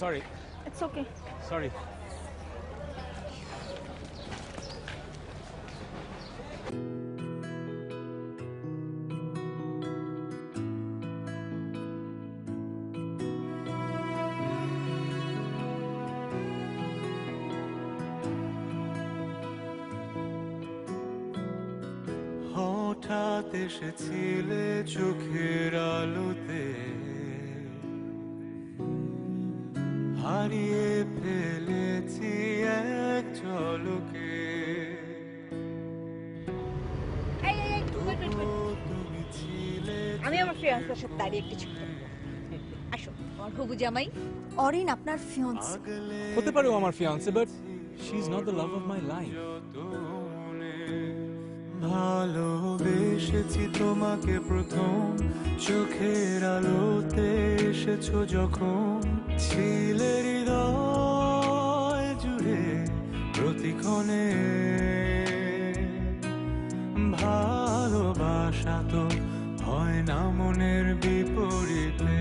Sorry. It's okay. Sorry. হঠাৎ এসেছিলে চোখের আলোতে, হারিয়ে ফেলেছি এক ঝলকে। তুমি ছিলে আমি আমার ফিয়ান্সের সাথে দাঁড়িয়ে কিছু করবো। আসো আমার হবু জামাই। অরিন আপনার ফিয়ান্সে। হতে পারে ও আমার fiancée, but she is not the love of my life. ভালোবেসেছি তোমাকে প্রথম, চোখের আলোতে এসেছো যখন, ছিলে হৃদয় জুড়ে প্রতিক্ষণে। ভালোবাসা তো হয় না মনের বিপরীতে।